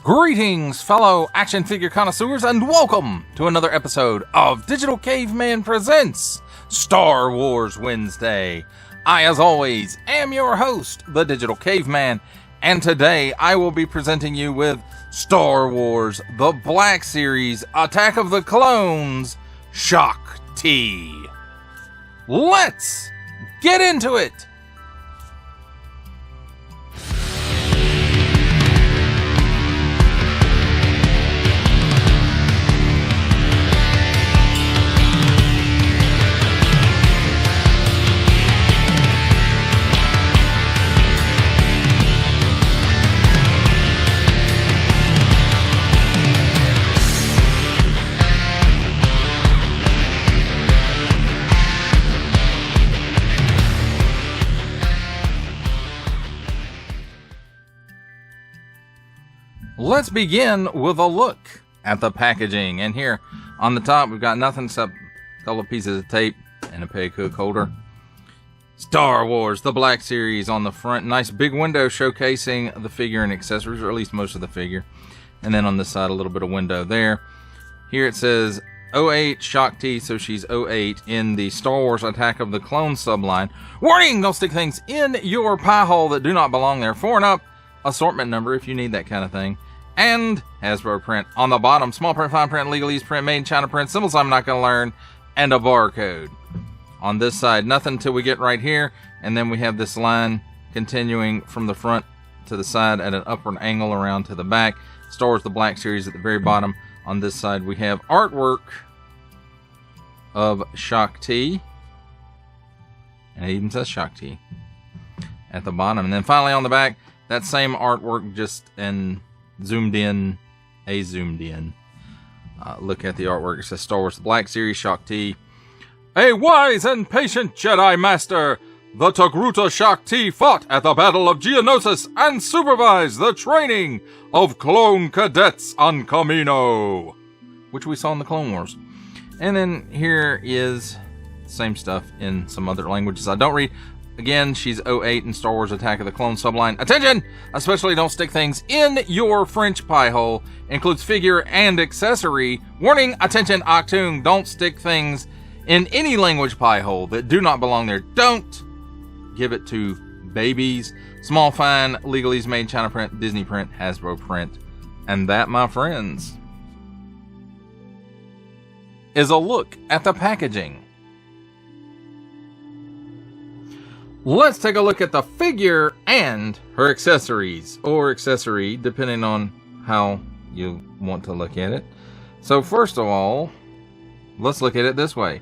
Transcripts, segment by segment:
Greetings, fellow action figure connoisseurs, and welcome to another episode of Digital Caveman Presents Star Wars Wednesday. I, as always, am your host, the Digital Caveman, and today I will be presenting you with Star Wars The Black Series Attack of the Clones Shaak Ti. Let's get into it! Let's begin with a look at the packaging. And here on the top, we've got nothing except a couple of pieces of tape and a peg hook holder. Star Wars, the Black Series on the front. Nice big window showcasing the figure and accessories, or at least most of the figure. And then on this side, a little bit of window there. Here it says 08 Shaak Ti, so she's 08 in the Star Wars Attack of the Clones subline. Warning, don't stick things in your pie hole that do not belong there. 4 and up, assortment number if you need that kind of thing. And Hasbro print on the bottom. Small print, fine print, legalese print, made in China print, symbols I'm not going to learn, and a barcode. On this side, nothing until we get right here. And then we have this line continuing from the front to the side at an upward angle around to the back. Star Wars The Black Series at the very bottom. On this side, we have artwork of Shaak Ti. And it even says Shaak Ti at the bottom. And then finally on the back, that same artwork just zoomed in. Look at the artwork. It says Star Wars The Black Series, Shaak Ti. A wise and patient Jedi Master, the Togruta Shaak Ti fought at the Battle of Geonosis and supervised the training of clone cadets on Kamino, which we saw in the Clone Wars. And then here is same stuff in some other languages I don't read. Again, she's 08 in Star Wars Attack of the Clones subline. Attention! Especially don't stick things in your French pie hole. Includes figure and accessory. Warning, attention, Octoon, don't stick things in any language pie hole that do not belong there. Don't give it to babies. Small, fine, legalese, made China print, Disney print, Hasbro print. And that, my friends, is a look at the packaging. Let's take a look at the figure and her accessories, or accessory, depending on how you want to look at it. So first of all, let's look at it this way.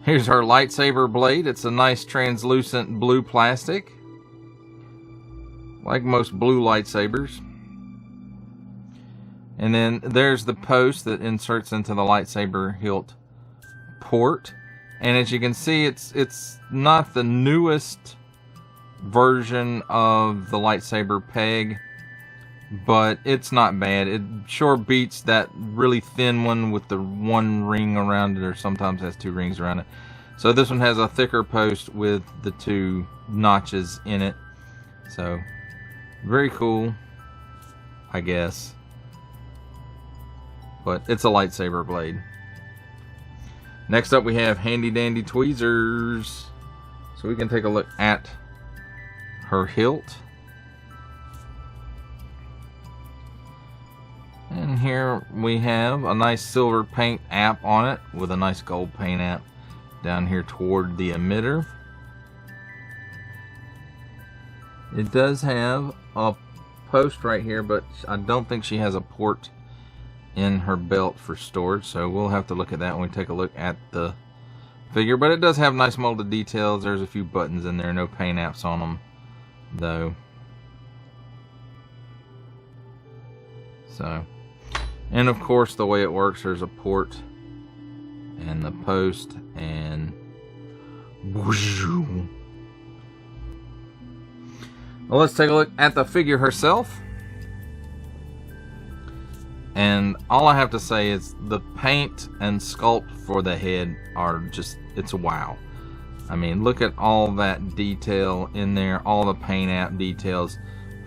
Here's her lightsaber blade. It's a nice translucent blue plastic, like most blue lightsabers. And then there's the post that inserts into the lightsaber hilt port. And as you can see, it's not the newest version of the lightsaber peg, but it's not bad. It sure beats that really thin one with the one ring around it, or sometimes has 2 rings around it. So this one has a thicker post with the 2 notches in it. So very cool, I guess. But it's a lightsaber blade. Next up, we have handy dandy tweezers. So we can take a look at her hilt. And here we have a nice silver paint app on it with a nice gold paint app down here toward the emitter. It does have a post right here, but I don't think she has a port in her belt for storage, so we'll have to look at that when we take a look at the figure. But it does have nice molded details. There's a few buttons in there, no paint apps on them though. So, and of course the way it works, there's a port and the post, and well, let's take a look at the figure herself. And all I have to say is the paint and sculpt for the head are just, it's wow. I mean, look at all that detail in there, all the paint app details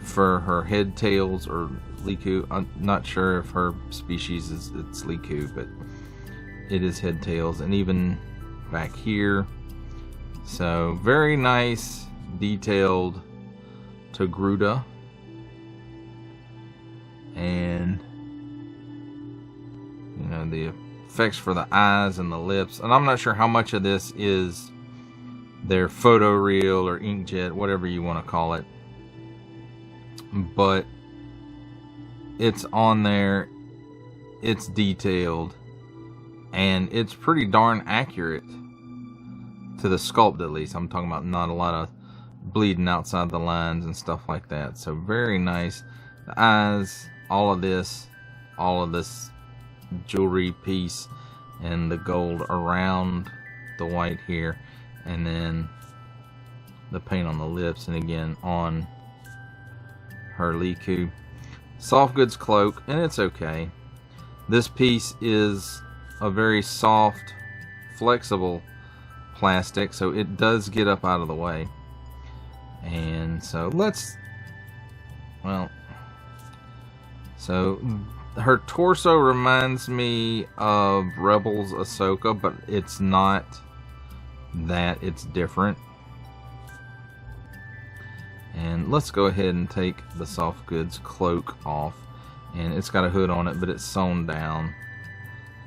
for her head tails, or Liku. I'm not sure if her species it's Liku, but it is head tails, and even back here. So very nice, detailed Togruta, and you know, the effects for the eyes and the lips. And I'm not sure how much of this is their photoreal or inkjet, whatever you want to call it, but it's on there, it's detailed, and it's pretty darn accurate to the sculpt, at least. I'm talking about not a lot of bleeding outside the lines and stuff like that. So very nice. The eyes, all of this jewelry piece, and the gold around the white here, and then the paint on the lips, and again on her Liku. Soft goods cloak, and it's okay. This piece is a very soft, flexible plastic, so it does get up out of the way. And so so her torso reminds me of Rebels Ahsoka, but it's not that, it's different. And let's go ahead and take the soft goods cloak off. And it's got a hood on it, but it's sewn down.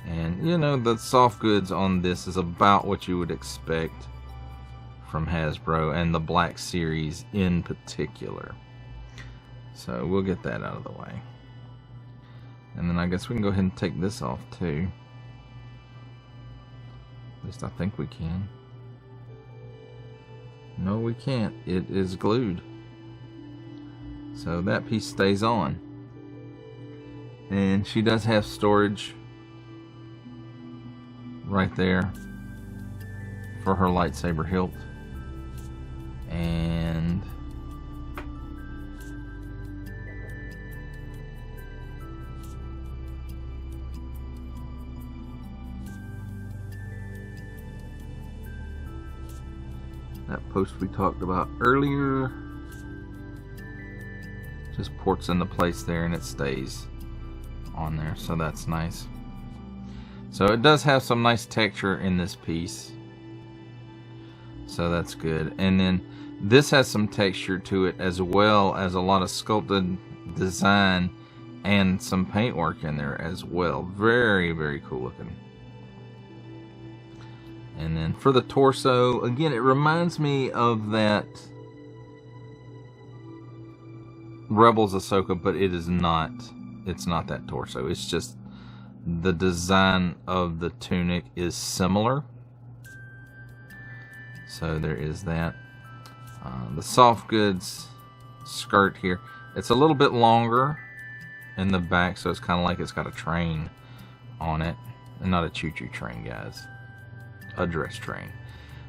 And you know, the soft goods on this is about what you would expect from Hasbro, and the Black Series in particular. So we'll get that out of the way. And then I guess we can go ahead and take this off too. At least I think we can. No, we can't. It is glued. So that piece stays on. And she does have storage right there for her lightsaber hilt. And that post we talked about earlier just ports into place there, and it stays on there, so that's nice. So it does have some nice texture in this piece, so that's good. And then this has some texture to it, as well as a lot of sculpted design and some paintwork in there as well. Very, very cool looking. And then for the torso, again, it reminds me of that Rebels Ahsoka, but it is not. It's not that torso. It's just the design of the tunic is similar. So there is that. The soft goods skirt here, it's a little bit longer in the back, so it's kind of like it's got a train on it. And not a choo-choo train, guys. A dress train.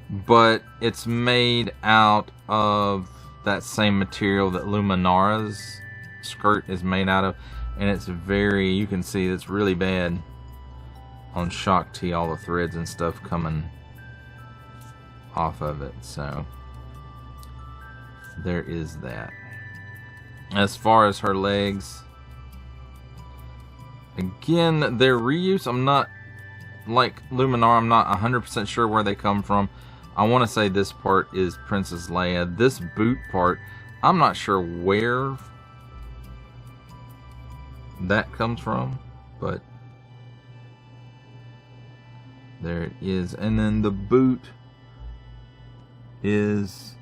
But it's made out of that same material that Luminara's skirt is made out of. And it's very, you can see it's really bad on Shaak T, all the threads and stuff coming off of it. So there is that. As far as her legs, again, their reuse, I'm not, like Luminara, I'm not 100% sure where they come from. I want to say this part is Princess Leia. This boot part, I'm not sure where that comes from, but there it is. And then the boot is,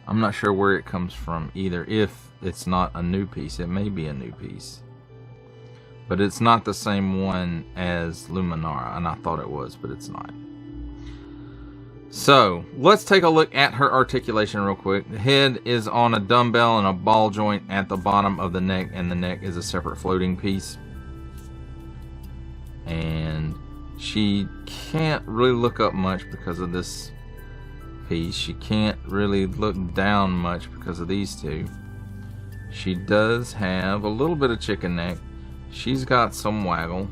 I'm not sure where it comes from either. If it's not a new piece, it may be a new piece, but it's not the same one as Luminara, and I thought it was, but it's not. So let's take a look at her articulation real quick. The head is on a dumbbell and a ball joint at the bottom of the neck, and the neck is a separate floating piece. And she can't really look up much because of this piece. She can't really look down much because of these two. She does have a little bit of chicken neck. She's got some waggle.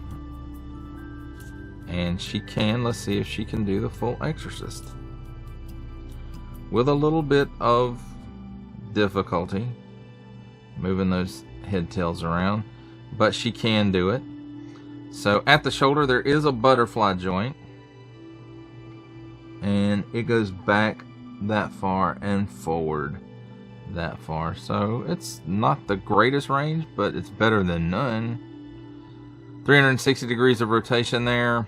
And she can, let's see if she can do the full Exorcist. with a little bit of difficulty moving those head tails around, but she can do it. So at the shoulder there is a butterfly joint, and it goes back that far and forward that far, so it's not the greatest range, but it's better than none. 360 degrees of rotation there,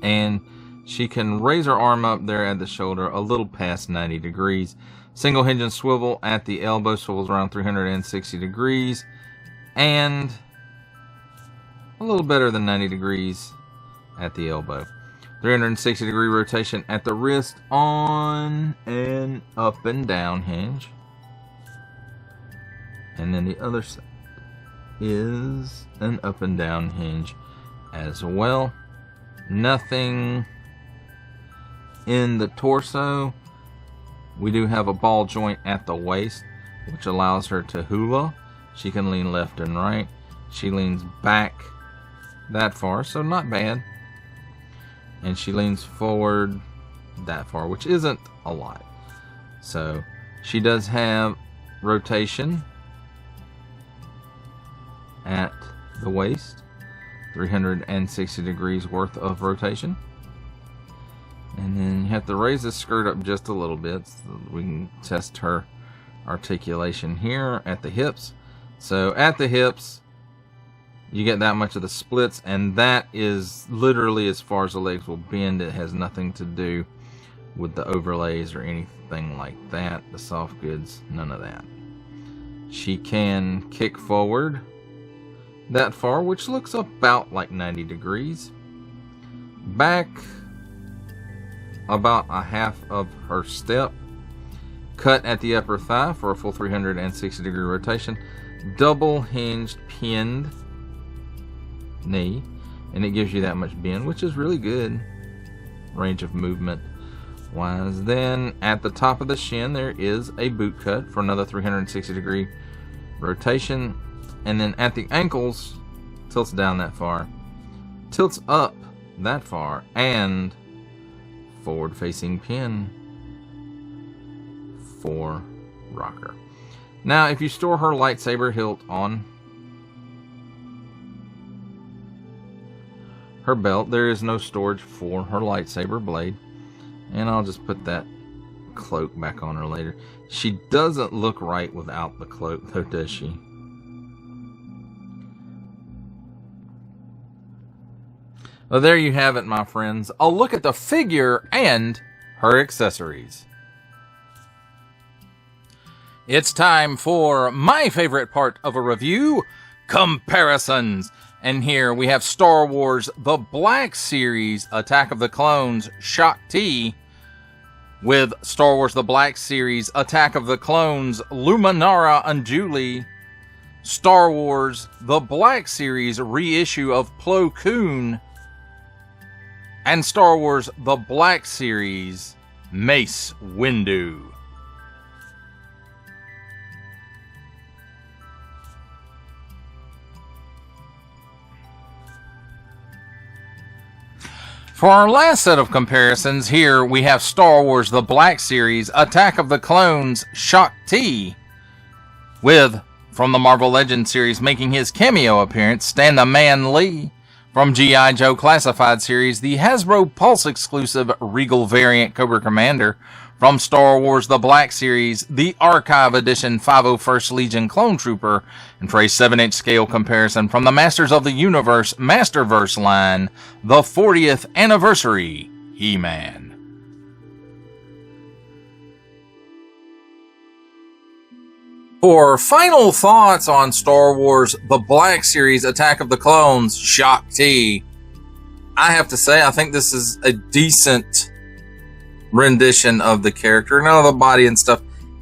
and she can raise her arm up there at the shoulder a little past 90 degrees. Single hinge and swivel at the elbow, swivels around 360 degrees, and a little better than 90 degrees at the elbow. 360 degree rotation at the wrist on an up and down hinge. And then the other side is an up and down hinge as well. Nothing in the torso. We do have a ball joint at the waist, which allows her to hula. She can lean left and right. She leans back that far, so not bad. And she leans forward that far, which isn't a lot. So she does have rotation at the waist, 360 degrees worth of rotation. And then you have to raise the skirt up just a little bit so we can test her articulation here at the hips. So at the hips, you get that much of the splits, and that is literally as far as the legs will bend. It has nothing to do with the overlays or anything like that. The soft goods, none of that. She can kick forward that far, which looks about like 90 degrees. Back about a half of her step. Cut at the upper thigh for a full 360 degree rotation. Double hinged pinned knee, and it gives you that much bend, which is really good range of movement wise. Then at the top of the shin there is a boot cut for another 360 degree rotation, and then at the ankles tilts down that far, tilts up that far, and forward facing pin for rocker. Now if you store her lightsaber hilt on her belt, there is no storage for her lightsaber blade, and I'll just put that cloak back on her later. She doesn't look right without the cloak though, does she? Well, there you have it, my friends. A look at the figure and her accessories. It's time for my favorite part of a review, comparisons. And here we have Star Wars The Black Series Attack of the Clones Shaak Ti with Star Wars The Black Series Attack of the Clones Luminara Unduli, Star Wars The Black Series reissue of Plo Koon, and Star Wars The Black Series Mace Windu. For our last set of comparisons, here we have Star Wars The Black Series Attack of the Clones Shaak Ti with, from the Marvel Legends series, making his cameo appearance, Stan the Man Lee. From G.I. Joe Classified series, the Hasbro Pulse exclusive Regal variant Cobra Commander. From Star Wars The Black Series, the Archive Edition 501st Legion Clone Trooper. And for a 7-inch scale comparison from the Masters of the Universe Masterverse line, the 40th Anniversary He-Man. For final thoughts on Star Wars The Black Series Attack of the Clones Shaak Ti, I have to say I think this is a decent rendition of the character. Now the body and stuff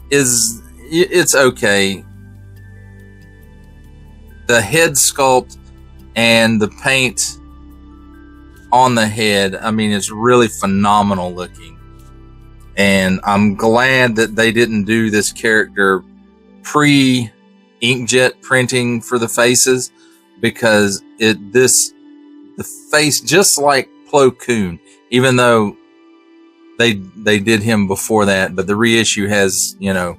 it's okay. The head sculpt and the paint on the head, I mean, it's really phenomenal looking. And I'm glad that they didn't do this character pre-inkjet printing for the faces, because the face, just like Plo Koon, even though they did him before that, but the reissue has, you know,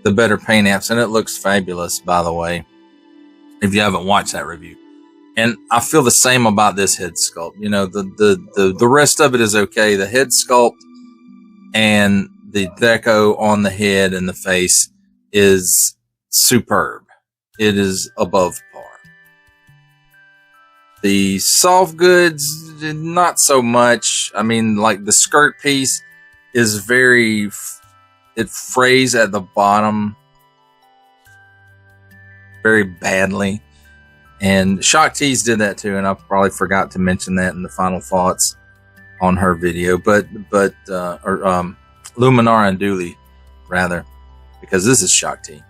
the better paint apps, and it looks fabulous, by the way, if you haven't watched that review. And I feel the same about this head sculpt. You know, the rest of it is okay. The head sculpt and the deco on the head and the face is superb. It is above par. The soft goods, not so much. I mean, like the skirt piece is very, it frays at the bottom very badly. And Shaak Tees did that too, and I probably forgot to mention that in the final thoughts on her video. But Luminara and Dooley, rather, because this is Shaak Tee.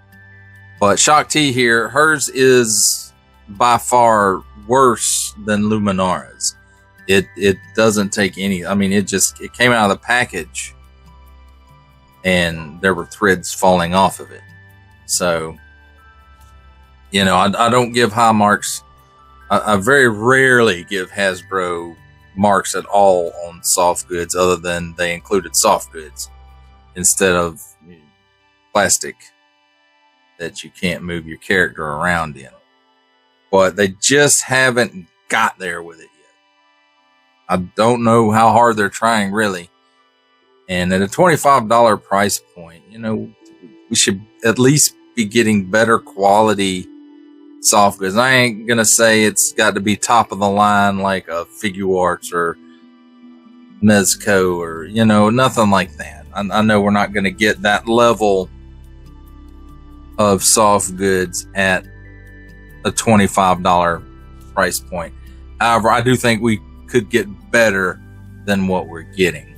But Shaak Tee here, hers is by far worse than Luminara's. It doesn't take any, I mean, it came out of the package and there were threads falling off of it. So, you know, I don't give high marks. I very rarely give Hasbro marks at all on soft goods, other than they included soft goods instead of plastic that you can't move your character around in. But they just haven't got there with it yet. I don't know how hard they're trying, really. And at a $25 price point, you know, we should at least be getting better quality soft goods. I ain't gonna say it's got to be top of the line like a Figuarts or Mezco or, you know, nothing like that. I know we're not gonna get that level of soft goods at a $25 price point. However, I do think we could get better than what we're getting.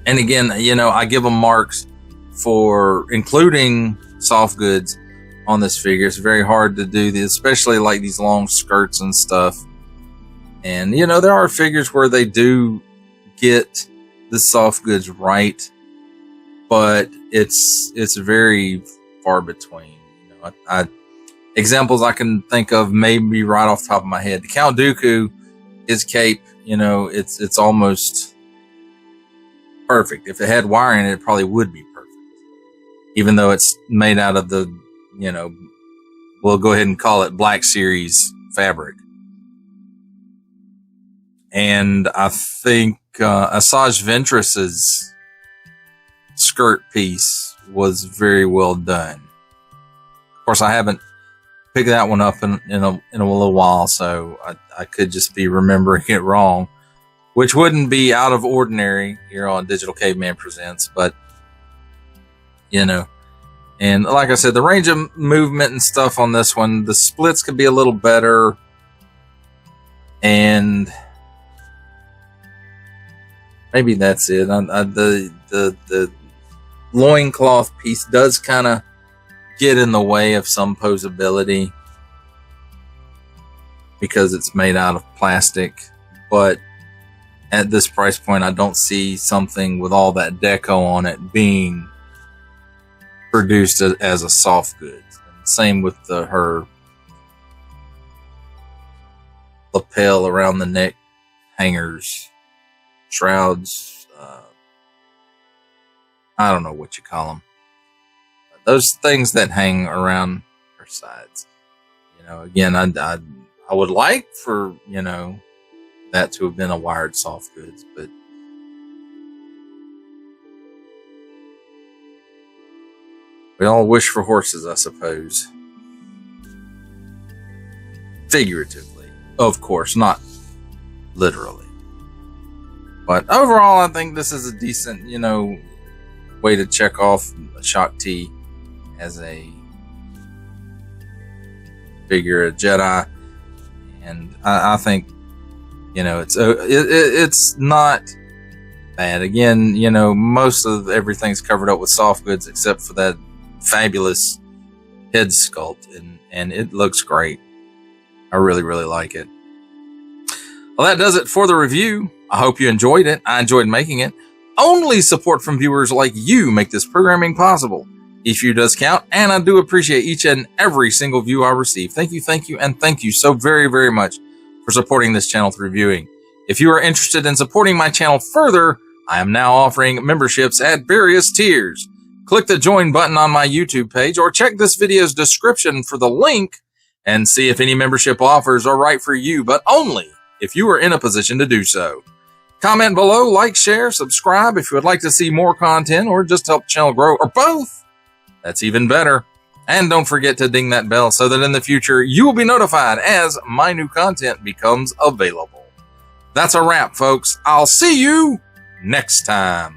And again, you know, I give them marks for including soft goods on this figure. It's very hard to do this, especially like these long skirts and stuff. And, you know, there are figures where they do get the soft goods right, but it's very far between. You know, examples I can think of maybe right off the top of my head. The Count Dooku, his cape, you know, it's almost perfect. If it had wire in it, it probably would be perfect. Even though it's made out of the, you know, we'll go ahead and call it Black Series fabric. And I think Asajj Ventress's skirt piece was very well done. Of course, I haven't picked that one up in a little while, so I could just be remembering it wrong, which wouldn't be out of ordinary here on Digital Caveman Presents, but, you know. And like I said, the range of movement and stuff on this one, the splits could be a little better. And maybe that's it. The loincloth piece does kind of get in the way of some posability because it's made out of plastic. But at this price point, I don't see something with all that deco on it being produced as a soft good. Same with her lapel around the neck, hangers, shrouds. I don't know what you call them. Those things that hang around her sides. You know, again, I would like for, you know, that to have been a wired soft goods, but we all wish for horses, I suppose. Figuratively, of course, not literally. But overall, I think this is a decent, you know, way to check off Shaak Tee as a figure, a Jedi. And I think, you know, it's not bad. Again, you know, most of everything's covered up with soft goods except for that fabulous head sculpt, and it looks great. I really, really like it. Well, that does it for the review. I hope you enjoyed it. I enjoyed making it. Only support from viewers like you make this programming possible. Each view does count, and I do appreciate each and every single view I receive. Thank you, and thank you so very, very much for supporting this channel through viewing. If you are interested in supporting my channel further, I am now offering memberships at various tiers. Click the join button on my YouTube page or check this video's description for the link and see if any membership offers are right for you, but only if you are in a position to do so. Comment below, like, share, subscribe if you would like to see more content or just help the channel grow, or both. That's even better. And don't forget to ding that bell so that in the future you will be notified as my new content becomes available. That's a wrap, folks. I'll see you next time.